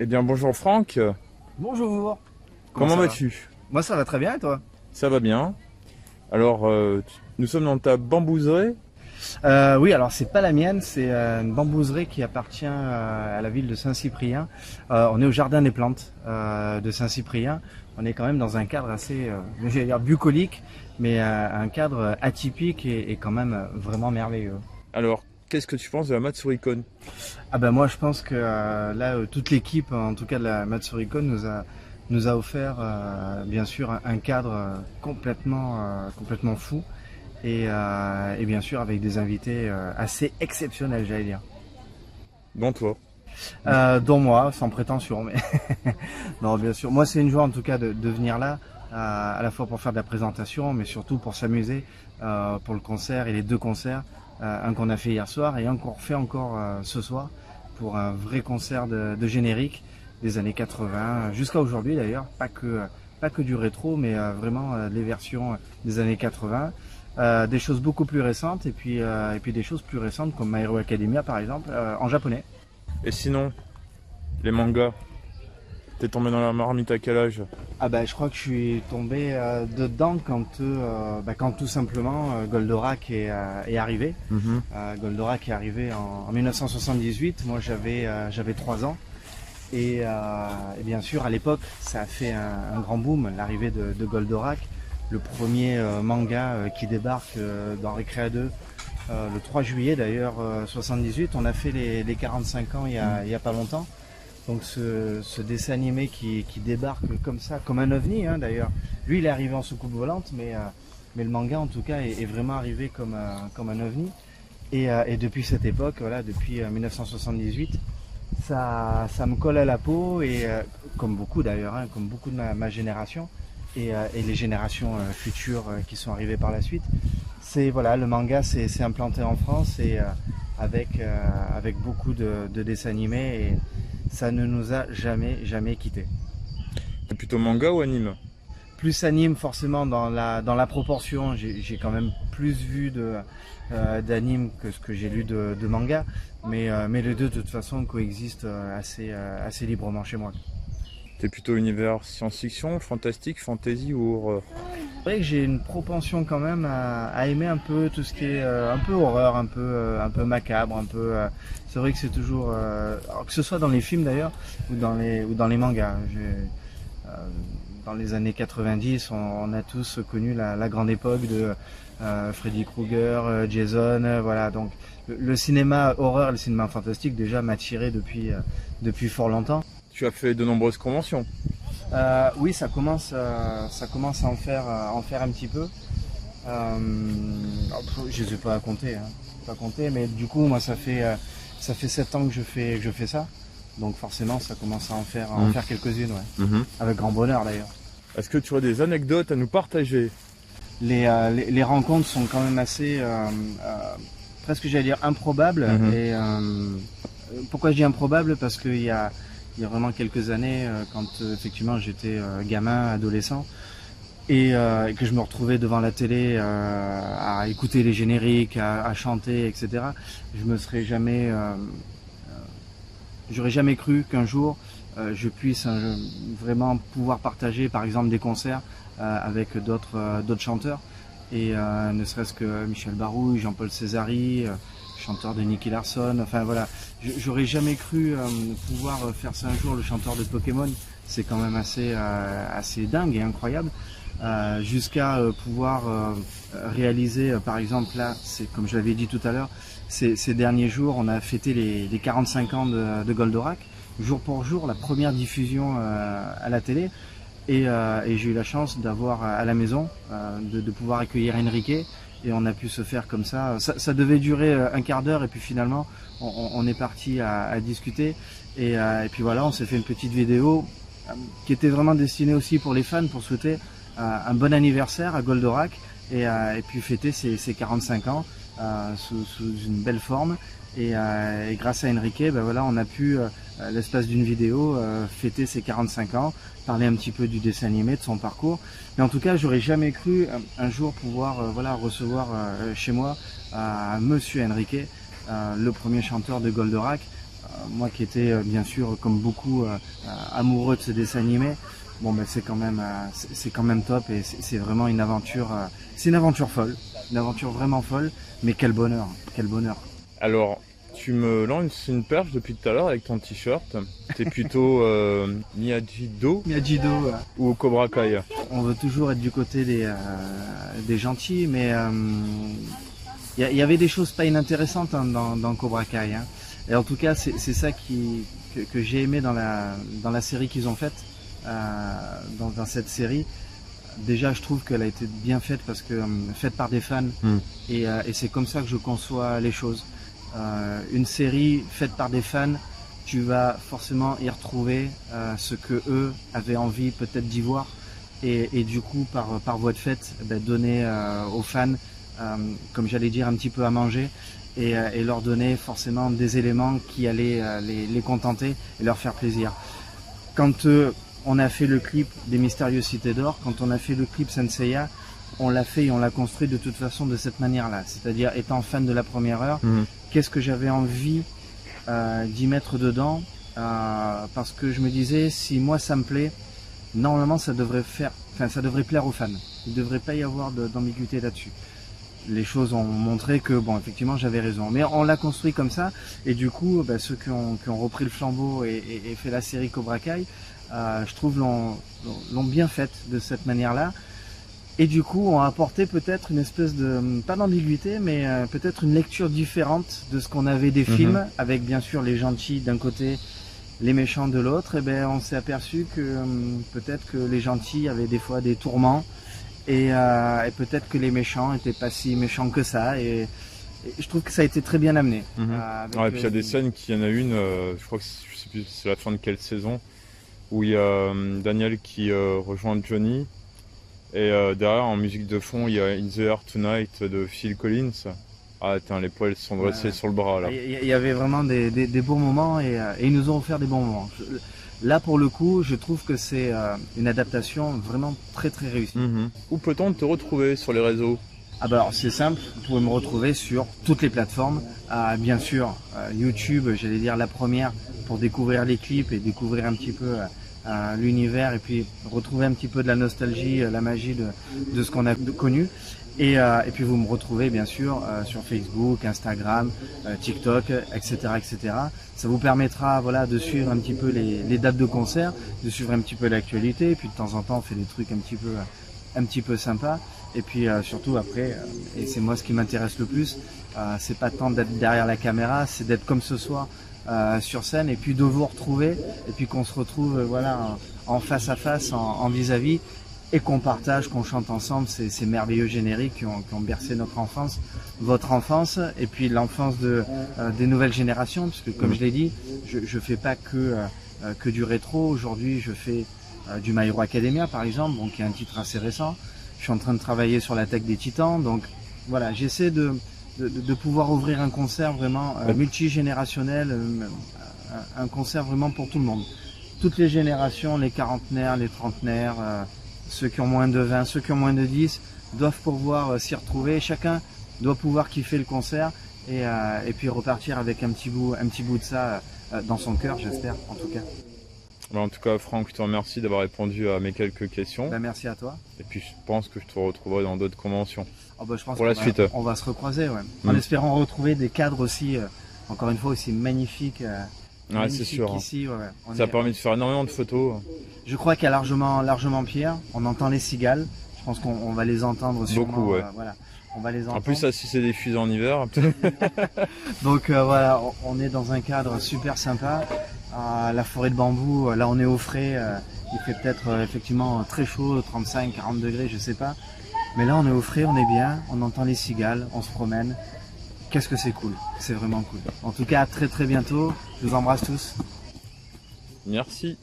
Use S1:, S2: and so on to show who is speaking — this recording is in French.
S1: Eh bien bonjour Franck,
S2: Bonjour.
S1: comment
S2: Ça va?
S1: vas-tu?
S2: Moi ça va très bien et toi?
S1: Ça va bien. Alors nous sommes dans ta bambouserie.
S2: Oui, alors c'est pas la mienne, c'est une bambouserie qui appartient à la ville de Saint-Cyprien. On est au Jardin des Plantes de Saint-Cyprien. On est quand même dans un cadre assez, j'allais dire bucolique, mais un cadre atypique et quand même vraiment merveilleux.
S1: Alors qu'est-ce que tu penses de la Matsuricon?
S2: Ah ben moi je pense que là toute l'équipe en tout cas de la Matsuricon nous a offert bien sûr un cadre complètement fou et bien sûr avec des invités assez exceptionnels j'allais dire.
S1: Dans toi.
S2: Dont moi sans prétention mais non bien sûr moi c'est une joie en tout cas de venir là à la fois pour faire de la présentation mais surtout pour s'amuser pour le concert et les deux concerts, un qu'on a fait hier soir et un qu'on refait encore ce soir pour un vrai concert de générique des années 80 jusqu'à aujourd'hui d'ailleurs, pas que du rétro mais vraiment les versions des années 80. Des choses beaucoup plus récentes et puis des choses plus récentes comme My Hero Academia par exemple en japonais.
S1: Et sinon, les mangas, t'es tombé dans la marmite à quel âge?
S2: Ah bah je crois que je suis tombé dedans quand tout simplement Goldorak est arrivé.
S1: Mhm.
S2: Goldorak est arrivé en 1978, moi j'avais 3 ans et bien sûr à l'époque ça a fait un grand boom l'arrivée de Goldorak, le premier manga qui débarque dans Recrea 2 le 3 juillet d'ailleurs 78. On a fait les 45 ans il y a pas longtemps. Donc ce dessin animé qui débarque comme ça, comme un ovni hein, d'ailleurs. Lui il est arrivé en soucoupe volante, mais le manga en tout cas est vraiment arrivé comme un ovni. Et depuis cette époque, voilà, depuis 1978, ça me colle à la peau, et comme beaucoup d'ailleurs, hein, comme beaucoup de ma génération, et les générations futures qui sont arrivées par la suite. C'est voilà, le manga s'est implanté en France et avec beaucoup de dessins animés et ça ne nous a jamais quittés.
S1: T'es plutôt manga ou anime?
S2: Plus anime forcément dans la proportion, j'ai quand même plus vu d'anime que ce que j'ai lu de manga, mais les deux de toute façon coexistent assez librement chez moi.
S1: T'es plutôt univers science-fiction, fantastique, fantasy ou horreur?
S2: C'est vrai que j'ai une propension quand même à aimer un peu tout ce qui est un peu horreur, un peu macabre, c'est vrai que c'est toujours, alors que ce soit dans les films d'ailleurs ou dans les mangas. Euh, Dans les années 90, on a tous connu la grande époque de Freddy Krueger, Jason, voilà. Donc le cinéma horreur, et le cinéma fantastique déjà m'a attiré depuis fort longtemps.
S1: Tu as fait de nombreuses conventions.
S2: Oui, ça commence à en faire un petit peu. Je ne les ai pas compter, hein, pas compter, mais du coup, moi, ça fait 7 ans que je fais ça. Donc forcément, ça commence à en faire quelques-unes, ouais.
S1: Mhm.
S2: Avec grand bonheur d'ailleurs.
S1: Est-ce que tu as des anecdotes à nous partager?
S2: Les rencontres sont quand même assez, presque j'allais dire improbables.
S1: Mhm.
S2: Et pourquoi je dis improbable? Parce qu'il y a vraiment quelques années, quand effectivement j'étais gamin, adolescent, et que je me retrouvais devant la télé à écouter les génériques, à chanter, etc. Je me serais jamais, j'aurais jamais cru qu'un jour je puisse vraiment pouvoir partager par exemple des concerts avec d'autres chanteurs, et ne serait-ce que Michel Barouille, Jean-Paul Césari, chanteur de Nicky Larson, enfin voilà, j'aurais jamais cru pouvoir faire ça un jour. Le chanteur de Pokémon, c'est quand même assez dingue et incroyable. Jusqu'à pouvoir réaliser par exemple là, c'est comme je l'avais dit tout à l'heure, ces derniers jours on a fêté les 45 ans de Goldorak, jour pour jour, la première diffusion à la télé, et j'ai eu la chance d'avoir à la maison de pouvoir accueillir Enrique, et on a pu se faire comme ça devait durer un quart d'heure, et puis finalement on est parti à discuter, et puis voilà, on s'est fait une petite vidéo qui était vraiment destinée aussi pour les fans, pour souhaiter un bon anniversaire à Goldorak, et puis fêter ses 45 ans sous une belle forme. Et grâce à Enrique, ben voilà, on a pu, l'espace d'une vidéo, fêter ses 45 ans, parler un petit peu du dessin animé, de son parcours. Mais en tout cas, j'aurais jamais cru un jour pouvoir voilà, recevoir chez moi Monsieur Enrique, le premier chanteur de Goldorak. moi qui étais bien sûr comme beaucoup amoureux de ce dessin animé, bon ben c'est quand même top et c'est vraiment une aventure folle, une aventure vraiment folle, mais quel bonheur, quel bonheur.
S1: Alors, tu me lances une perche depuis tout à l'heure avec ton t-shirt. T'es plutôt Miyagi-Do
S2: Miyagi-Do,
S1: ou Cobra Kai?
S2: on veut toujours être du côté des gentils, mais il y avait des choses pas inintéressantes dans Cobra Kai. Hein. Et en tout cas, c'est ça que j'ai aimé dans la série qu'ils ont faite, dans cette série. Déjà, je trouve qu'elle a été bien faite parce que faite par des fans, et c'est comme ça que je conçois les choses. Une série faite par des fans, tu vas forcément y retrouver ce que eux avaient envie peut-être d'y voir, et du coup par voie de fait, donner aux fans, comme j'allais dire, un petit peu à manger, et leur donner forcément des éléments qui allaient les contenter et leur faire plaisir. Quand on a fait le clip des Mystérieuses Cités d'Or, quand on a fait le clip Senseiya, on l'a fait et on l'a construit de toute façon de cette manière-là. C'est-à-dire, étant fan de la première heure, qu'est-ce que j'avais envie d'y mettre dedans, parce que je me disais, si moi ça me plaît, normalement ça devrait plaire aux fans. Il ne devrait pas y avoir d'ambiguïté là-dessus. Les choses ont montré que, bon, effectivement, j'avais raison. Mais on l'a construit comme ça, et du coup, ceux qui ont repris le flambeau et fait la série Cobra Kai, je trouve l'ont bien faite de cette manière-là. Et du coup, ont apporté peut-être une espèce de, pas d'ambiguïté, mais peut-être une lecture différente de ce qu'on avait des films, avec bien sûr les gentils d'un côté, les méchants de l'autre. Et on s'est aperçu que peut-être que les gentils avaient des fois des tourments, et peut-être que les méchants n'étaient pas si méchants que ça. Et je trouve que ça a été très bien amené.
S1: Et puis il y a des scènes, il y en a une, je crois que je sais plus c'est la fin de quelle saison, où il y a Daniel qui rejoint Johnny. Et derrière, en musique de fond, il y a In the Air Tonight de Phil Collins. Ah, les poils sont dressés sur le bras, là.
S2: Il y avait vraiment des beaux moments, et ils nous ont offert des bons moments. Là, pour le coup, je trouve que c'est une adaptation vraiment très très réussie.
S1: Où peut-on te retrouver sur les réseaux?
S2: Alors, c'est simple, vous pouvez me retrouver sur toutes les plateformes. Bien sûr, YouTube, j'allais dire la première, pour découvrir les clips et découvrir un petit peu l'univers, et puis retrouver un petit peu de la nostalgie, la magie de ce qu'on a connu. Et puis vous me retrouvez bien sûr sur Facebook, Instagram, TikTok, etc., etc. Ça vous permettra, voilà, de suivre un petit peu les dates de concert, de suivre un petit peu l'actualité, et puis de temps en temps on fait des trucs un petit peu sympas. Et puis surtout après, et c'est moi ce qui m'intéresse le plus, c'est pas tant d'être derrière la caméra, c'est d'être comme ce soir sur scène, et puis de vous retrouver, et puis qu'on se retrouve voilà, en face à face, en vis-à-vis, et qu'on partage, qu'on chante ensemble ces merveilleux génériques qui ont bercé notre enfance, votre enfance, et puis l'enfance des nouvelles générations, puisque comme je l'ai dit, je fais pas que du rétro. Aujourd'hui je fais du My Hero Academia par exemple, bon, qui est un titre assez récent. Je suis en train de travailler sur l'attaque des Titans, donc voilà, j'essaie de pouvoir ouvrir un concert vraiment multigénérationnel, un concert vraiment pour tout le monde. Toutes les générations, les quarantenaires, les trentenaires, ceux qui ont moins de 20, ceux qui ont moins de 10, doivent pouvoir s'y retrouver. Chacun doit pouvoir kiffer le concert, et puis repartir avec un petit bout de ça dans son cœur, j'espère, en tout cas.
S1: En tout cas, Franck, je te remercie d'avoir répondu à mes quelques questions.
S2: Merci à toi.
S1: Et puis je pense que je te retrouverai dans d'autres conventions.
S2: Je pense
S1: pour la suite.
S2: On va se recroiser, ouais. En espérant retrouver des cadres aussi, encore une fois, aussi magnifiques.
S1: C'est sûr.
S2: Ici,
S1: Ça a permis de faire énormément de photos.
S2: Je crois qu'il y a largement Pierre. On entend les cigales. Je pense qu'on va les entendre sûrement.
S1: Beaucoup, ouais.
S2: Voilà. On va les entendre.
S1: En plus, ça, si c'est des fusées en hiver.
S2: Donc voilà, on est dans un cadre super sympa. La forêt de bambou, là on est au frais. Il fait peut-être effectivement très chaud, 35, 40 degrés, je sais pas. Mais là on est au frais, on est bien, on entend les cigales, on se promène. Qu'est-ce que c'est cool, c'est vraiment cool. En tout cas, à très très bientôt. Je vous embrasse tous.
S1: Merci.